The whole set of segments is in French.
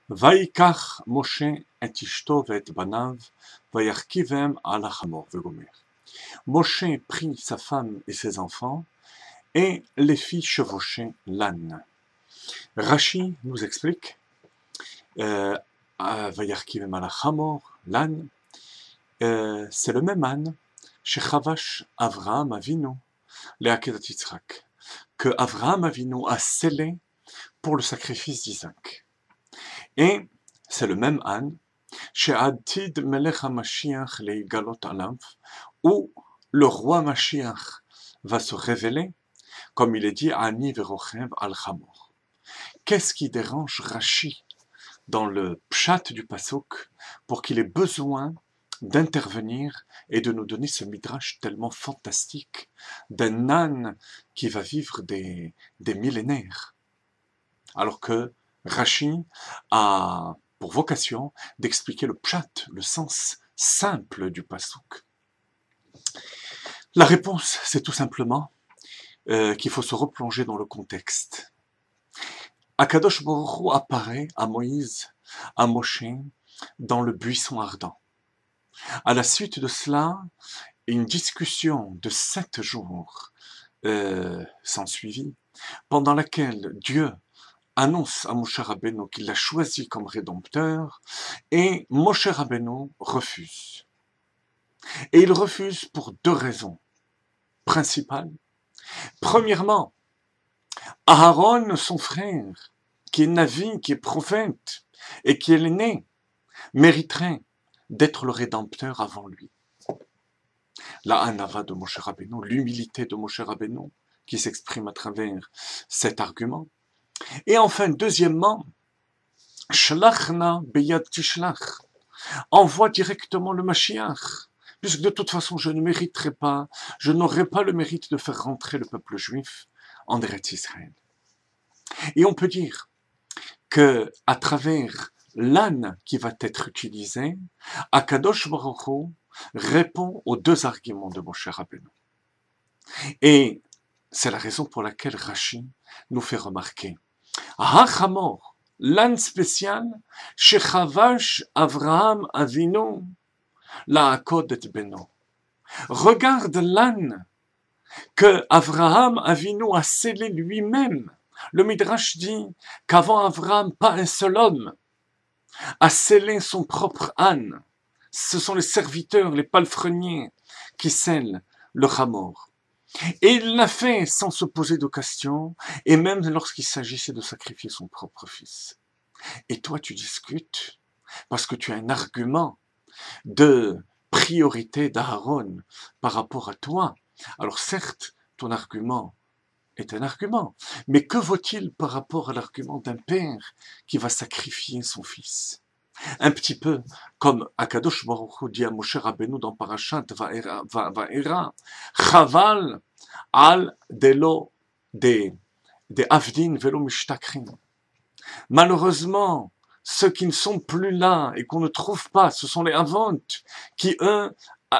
ויקח משה את אשתו ואת בניו, וירכיבם על החמור וגומר. Moshe prit sa femme et ses enfants et les fit chevaucher l'âne. Rashi nous explique Vayarkivem al Hamor, l'âne, c'est le même âne chez Chavash Avraham Avinu, Leakedat Yitzhak, que Avraham Avinu a scellé pour le sacrifice d'Isaac. Et c'est le même âne chez Adtid Melech HaMashiach Leigalot Alav, où le roi Mashiach va se révéler, comme il est dit, Ani Verochev al-Chamor. Qu'est-ce qui dérange Rashi dans le pshat du pasuk pour qu'il ait besoin d'intervenir et de nous donner ce midrash tellement fantastique d'un âne qui va vivre des millénaires, alors que Rashi a pour vocation d'expliquer le pshat, le sens simple du pasuk. La réponse, c'est tout simplement qu'il faut se replonger dans le contexte. Akadosh Baruch Hu apparaît à Moïse, à Moshe, dans le buisson ardent. À la suite de cela, une discussion de 7 jours s'ensuivit, pendant laquelle Dieu annonce à Moshe Rabbeinu qu'il l'a choisi comme rédempteur, et Moshe Rabbeinu refuse. Et il refuse pour 2 raisons principales. Premièrement, Aaron, son frère, qui est Navi, qui est prophète, et qui est l'aîné, mériterait d'être le rédempteur avant lui. La Hanava de Moshe Rabbeinu, l'humilité de Moshe Rabbeinu, qui s'exprime à travers cet argument. Et enfin, deuxièmement, Shlachna beyad tishlach, envoie directement le Mashiach, puisque de toute façon je ne mériterai pas, je n'aurai pas le mérite de faire rentrer le peuple juif en Eretz Israël. Et on peut dire que à travers l'âne qui va être utilisé, Akadosh Baruch Hu répond aux 2 arguments de Moshe Rabbeinu. Et c'est la raison pour laquelle Rashi nous fait remarquer Ha-Chamor, l'âne spécial, chez Chavash Avraham Avinu, Laakod et Beno. Regarde l'âne que Avraham Avinu a scellé lui-même. Le Midrash dit qu'avant Avraham, pas un seul homme a scellé son propre âne. Ce sont les serviteurs, les palefreniers qui scellent le Hamor. Et il l'a fait sans se poser de questions, et même lorsqu'il s'agissait de sacrifier son propre fils. Et toi, tu discutes parce que tu as un argument de priorité d'Aaron par rapport à toi. Alors certes, ton argument est un argument, mais que vaut-il par rapport à l'argument d'un père qui va sacrifier son fils? Un petit peu comme Akadosh Baruch Hu dit à Moshe Rabbeinu dans Parashat Va'era, Chaval al delo de avdin velo mishtakrin. Malheureusement, ceux qui ne sont plus là et qu'on ne trouve pas, ce sont les avontes qui, eux,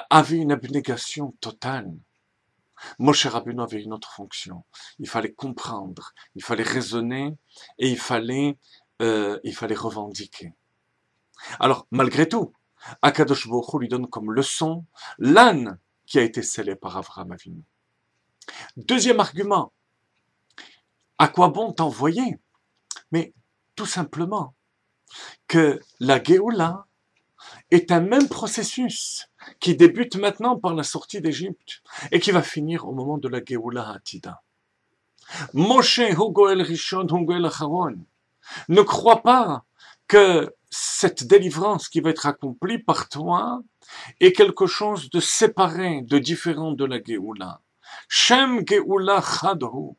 avaient une abnégation totale. Moshe Rabbeinu avait une autre fonction. Il fallait comprendre, il fallait raisonner et il fallait revendiquer. Alors, malgré tout, Akadosh Baruch Hu lui donne comme leçon l'âne qui a été scellé par Avraham Avinu. Deuxième argument, à quoi bon t'envoyer? Mais tout simplement que la Géoula est un même processus qui débute maintenant par la sortie d'Égypte et qui va finir au moment de la Géoula Hatida. Moshe hu goel rishon hu goel acharon. Ne crois pas que cette délivrance qui va être accomplie par toi est quelque chose de séparé, de différent de la Géoula. Shem Géoula Chadhu.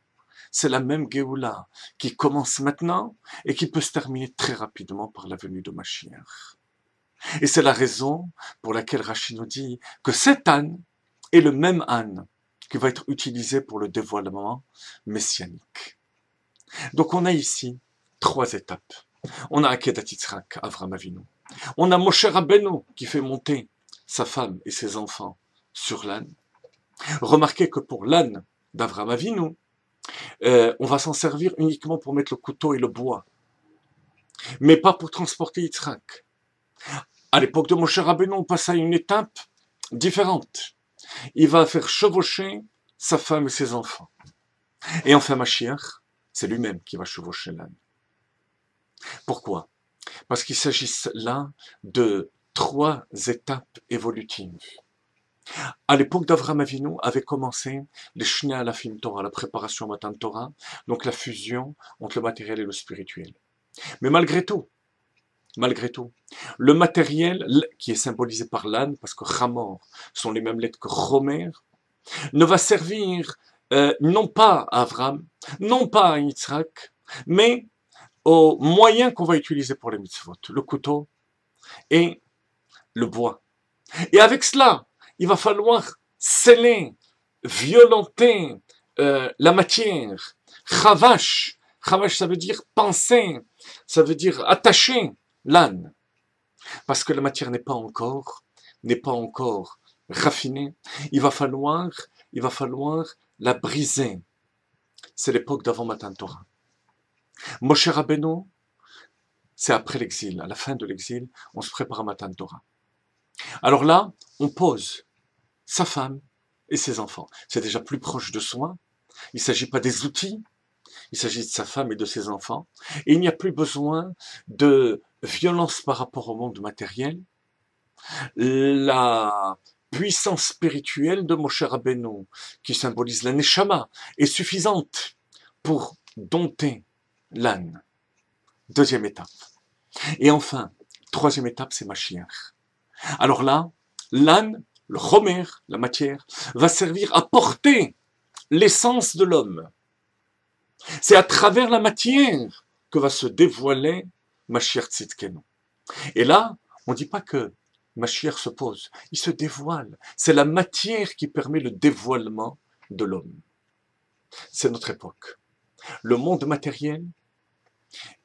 C'est la même Géoula qui commence maintenant et qui peut se terminer très rapidement par la venue de Mashiach. Et c'est la raison pour laquelle Rashi nous dit que cet âne est le même âne qui va être utilisé pour le dévoilement messianique. Donc on a ici 3 étapes. On a Akedat Yitzhak, Avraham Avinu. On a Moshe Rabbeinu qui fait monter sa femme et ses enfants sur l'âne. Remarquez que pour l'âne d'Avraham Avinu, on va s'en servir uniquement pour mettre le couteau et le bois. mais pas pour transporter Yitzhak. À l'époque de Moshe Rabbeinu, on passe à une étape différente. Il va faire chevaucher sa femme et ses enfants. Et enfin, Mashiach, c'est lui-même qui va chevaucher l'âne. Pourquoi? Parce qu'il s'agit là de 3 étapes évolutives. À l'époque d'Avraham Avinu avait commencé les Shnei Alafim Torah, la préparation Matan Torah, donc la fusion entre le matériel et le spirituel. Mais malgré tout, le matériel qui est symbolisé par l'âne, parce que Hamor sont les mêmes lettres que Chomer, ne va servir non pas à Avraham, non pas à Yitzhak, mais aux moyens qu'on va utiliser pour les mitzvot, le couteau et le bois. Et avec cela, il va falloir sceller, violenter la matière. Chavash, chavash ça veut dire penser, ça veut dire attacher l'âne. Parce que la matière n'est pas encore raffinée. Il va falloir la briser. C'est l'époque d'avant Matan Torah. Moshe Rabbeinu, c'est après l'exil. À la fin de l'exil, on se prépare à Matan Torah. Alors là, on pose sa femme et ses enfants. C'est déjà plus proche de soi. Il ne s'agit pas des outils, il s'agit de sa femme et de ses enfants. Et il n'y a plus besoin de violence par rapport au monde matériel. La puissance spirituelle de Moshe Rabbeinu, qui symbolise la Neshama, est suffisante pour dompter l'âne. Deuxième étape. Et enfin, troisième étape, c'est Mashiach. Alors là, l'âne, le chomer, la matière, va servir à porter l'essence de l'homme. C'est à travers la matière que va se dévoiler Mashiach Tzidkenu. Et là, on ne dit pas que Mashiach se pose, il se dévoile. C'est la matière qui permet le dévoilement de l'homme. C'est notre époque. Le monde matériel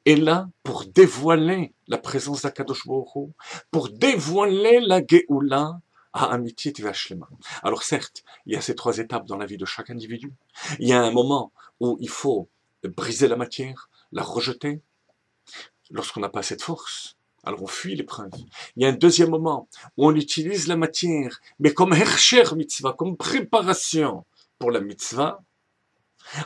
est là pour dévoiler la présence d'Akadosh Baruch Hu, pour dévoiler la Géoula à Amitit et Hashlema. Alors certes, il y a ces 3 étapes dans la vie de chaque individu. Il y a un moment où il faut briser la matière, la rejeter, lorsqu'on n'a pas assez de force. Alors on fuit l'épreuve. Il y a un deuxième moment où on utilise la matière, mais comme Hersher mitzvah, comme préparation pour la mitzvah,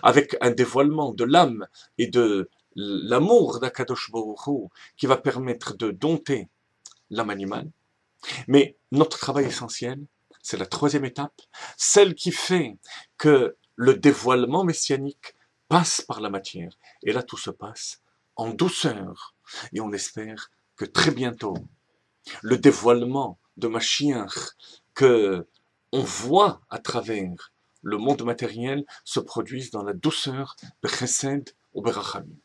avec un dévoilement de l'âme et de l'amour d'Akadosh Baruch Hu qui va permettre de dompter l'âme animale. Mais notre travail essentiel, c'est la 3e étape, celle qui fait que le dévoilement messianique passe par la matière. Et là, tout se passe en douceur. Et on espère que très bientôt, le dévoilement de Mashiach que on voit à travers le monde matériel se produise dans la douceur de Chesed ou Berachamim.